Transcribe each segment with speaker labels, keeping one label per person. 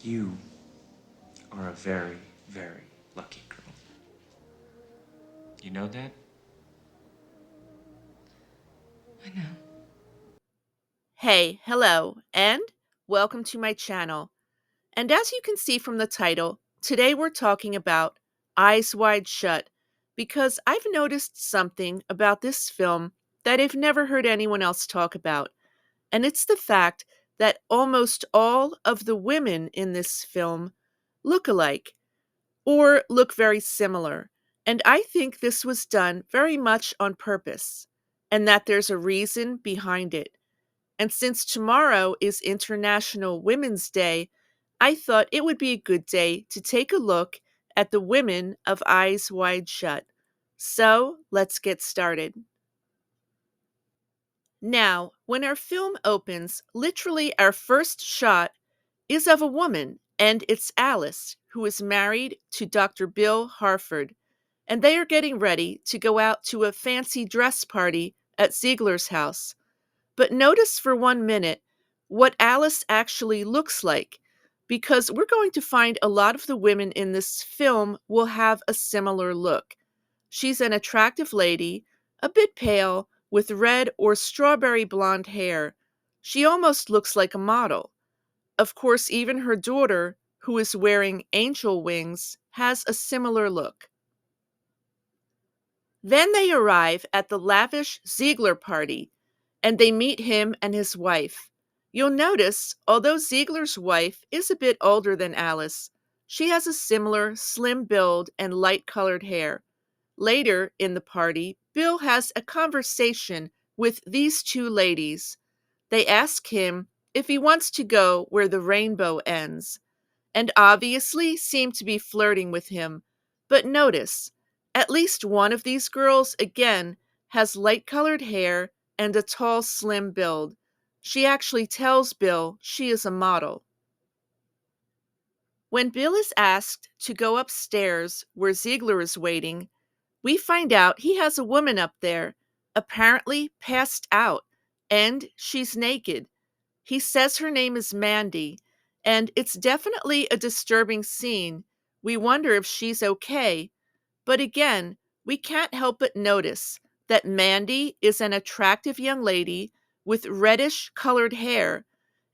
Speaker 1: You are a very, very lucky girl. You know that?
Speaker 2: I know.
Speaker 3: Hey, hello, and welcome to my channel. And as you can see from the title, today we're talking about Eyes Wide Shut because I've noticed something about this film that I've never heard anyone else talk about. And it's the fact that almost all of the women in this film look alike or look very similar. And I think this was done very much on purpose and that there's a reason behind it. And since tomorrow is International Women's Day, I thought it would be a good day to take a look at the women of Eyes Wide Shut. So let's get started. Now, when our film opens, literally our first shot is of a woman, and it's Alice, who is married to Dr. Bill Harford, and they are getting ready to go out to a fancy dress party at Ziegler's house. But notice for 1 minute what Alice actually looks like, because we're going to find a lot of the women in this film will have a similar look. She's an attractive lady, a bit pale, with red or strawberry blonde hair. She almost looks like a model. Of course, even her daughter, who is wearing angel wings, has a similar look. Then they arrive at the lavish Ziegler party, and they meet him and his wife. You'll notice, although Ziegler's wife is a bit older than Alice, she has a similar slim build and light colored hair. Later in the party, Bill has a conversation with these two ladies. They ask him if he wants to go where the rainbow ends, and obviously seem to be flirting with him. But notice, at least one of these girls, again, has light colored hair and a tall, slim build. She actually tells Bill she is a model. When Bill is asked to go upstairs where Ziegler is waiting, we find out he has a woman up there, apparently passed out, and she's naked. He says her name is Mandy, and it's definitely a disturbing scene. We wonder if she's okay, but again, we can't help but notice that Mandy is an attractive young lady with reddish colored hair.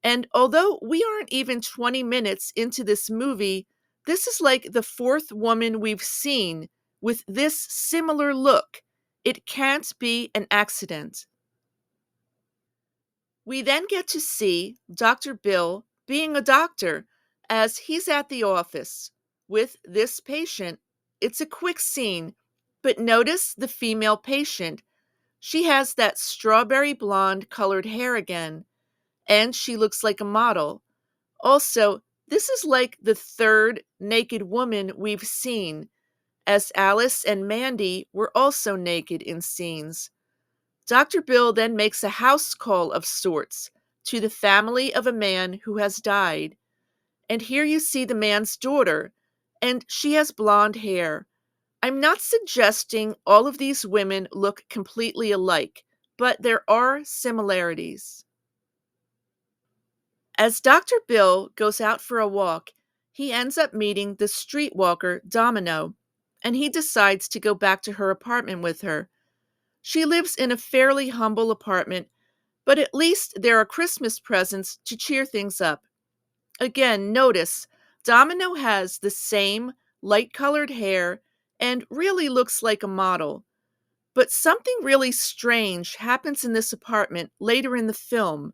Speaker 3: And although we aren't even 20 minutes into this movie, this is like the fourth woman we've seen with this similar look. It can't be an accident. We then get to see Dr. Bill being a doctor as he's at the office with this patient. It's a quick scene, but notice the female patient. She has that strawberry blonde colored hair again, and she looks like a model. Also, this is like the third naked woman we've seen, as Alice and Mandy were also naked in scenes. Dr. Bill then makes a house call of sorts to the family of a man who has died. And here you see the man's daughter, and she has blonde hair. I'm not suggesting all of these women look completely alike, but there are similarities. As Dr. Bill goes out for a walk, he ends up meeting the streetwalker Domino, and he decides to go back to her apartment with her. She lives in a fairly humble apartment, but at least there are Christmas presents to cheer things up. Again, notice Domino has the same light colored hair and really looks like a model. But something really strange happens in this apartment later in the film.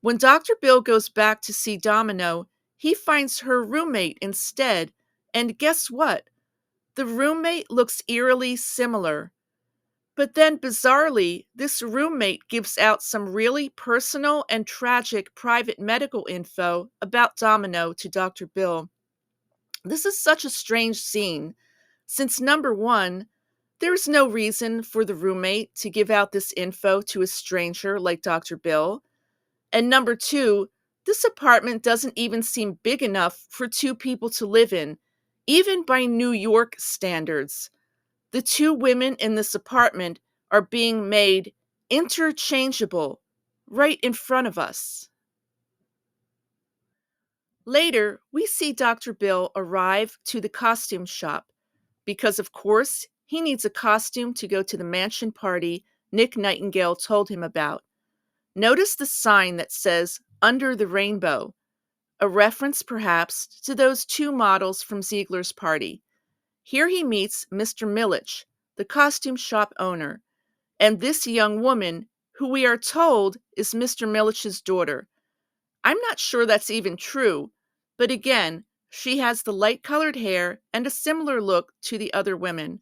Speaker 3: When Dr. Bill goes back to see Domino, he finds her roommate instead, and guess what? The roommate looks eerily similar. But then, bizarrely, this roommate gives out some really personal and tragic private medical info about Domino to Dr. Bill. This is such a strange scene, since number one, there's no reason for the roommate to give out this info to a stranger like Dr. Bill. And number two, this apartment doesn't even seem big enough for two people to live in, even by New York standards. The two women in this apartment are being made interchangeable right in front of us. Later, we see Dr. Bill arrive to the costume shop because, of course, he needs a costume to go to the mansion party Nick Nightingale told him about. Notice the sign that says Under the Rainbow, a reference perhaps to those two models from Ziegler's party. Here he meets Mr. Millich, the costume shop owner, and this young woman, who we are told is Mr. Millich's daughter. I'm not sure that's even true, but again, she has the light colored hair and a similar look to the other women.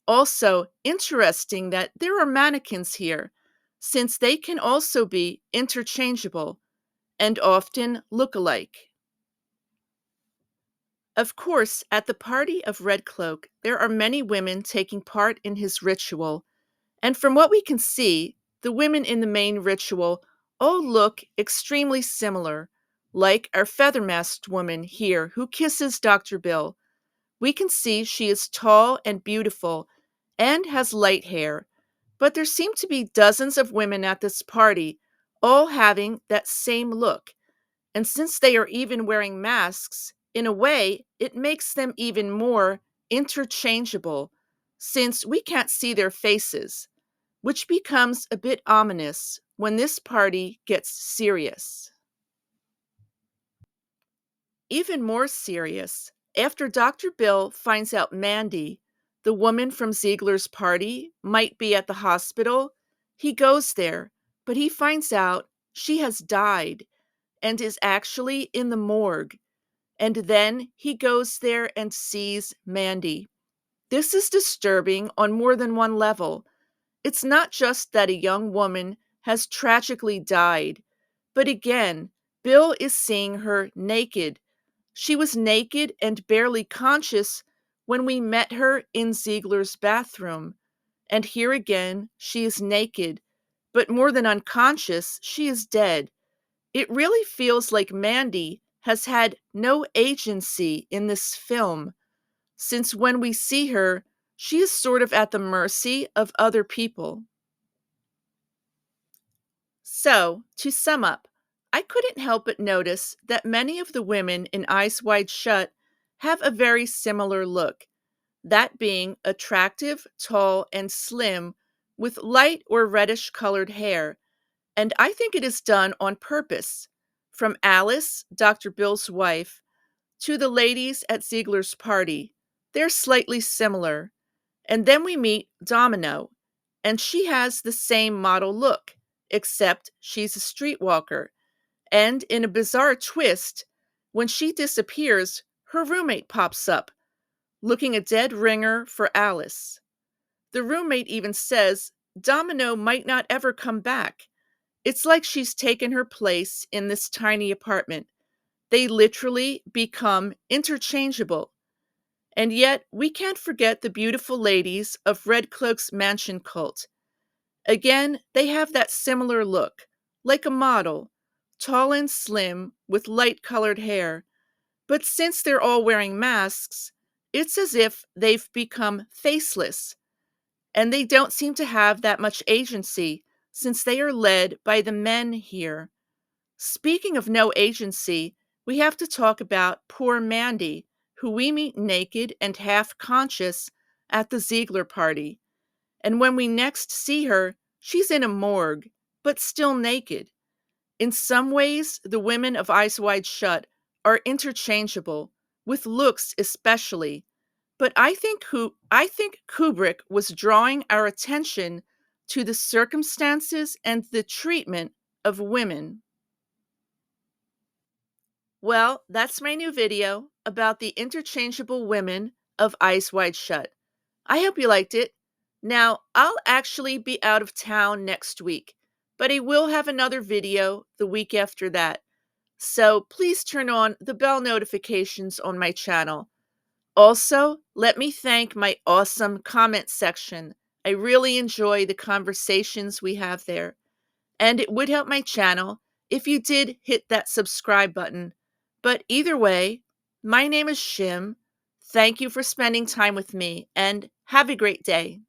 Speaker 3: Also, interesting that there are mannequins here, since they can also be interchangeable and often look alike. Of course, at the party of Red Cloak, there are many women taking part in his ritual, and from what we can see, the women in the main ritual all look extremely similar, like our feather masked woman here who kisses Dr. Bill. We can see she is tall and beautiful and has light hair, but there seem to be dozens of women at this party, all having that same look. And since they are even wearing masks, in a way, it makes them even more interchangeable, since we can't see their faces, which becomes a bit ominous when this party gets serious. Even more serious, after Dr. Bill finds out Mandy, the woman from Ziegler's party, might be at the hospital, he goes there, but he finds out she has died and is actually in the morgue. And then he goes there and sees Mandy. This is disturbing on more than one level. It's not just that a young woman has tragically died, but again, Bill is seeing her naked. She was naked and barely conscious when we met her in Ziegler's bathroom. And here again, she is naked, but more than unconscious, she is dead. It really feels like Mandy has had no agency in this film, since when we see her, she is sort of at the mercy of other people. So, to sum up, I couldn't help but notice that many of the women in Eyes Wide Shut have a very similar look, that being attractive, tall, and slim with light or reddish colored hair. And I think it is done on purpose. From Alice, Dr. Bill's wife, to the ladies at Ziegler's party, they're slightly similar. And then we meet Domino, and she has the same model look, except she's a streetwalker. And in a bizarre twist, when she disappears, her roommate pops up, looking a dead ringer for Alice. The roommate even says Domino might not ever come back. It's like she's taken her place in this tiny apartment. They literally become interchangeable. And yet, we can't forget the beautiful ladies of Red Cloak's mansion cult. Again, they have that similar look, like a model, tall and slim with light colored hair. But since they're all wearing masks, it's as if they've become faceless. And they don't seem to have that much agency since they are led by the men here. Speaking of no agency, we have to talk about poor Mandy, who we meet naked and half conscious at the Ziegler party. And when we next see her, she's in a morgue, but still naked. In some ways, the women of Eyes Wide Shut are interchangeable, with looks especially. But I think Kubrick was drawing our attention to the circumstances and the treatment of women. Well, that's my new video about the interchangeable women of Eyes Wide Shut. I hope you liked it. Now, I'll actually be out of town next week, but I will have another video the week after that. So please turn on the bell notifications on my channel. Also, let me thank my awesome comment section. I really enjoy the conversations we have there. And it would help my channel if you did hit that subscribe button. But either way, my name is Shim. Thank you for spending time with me and have a great day.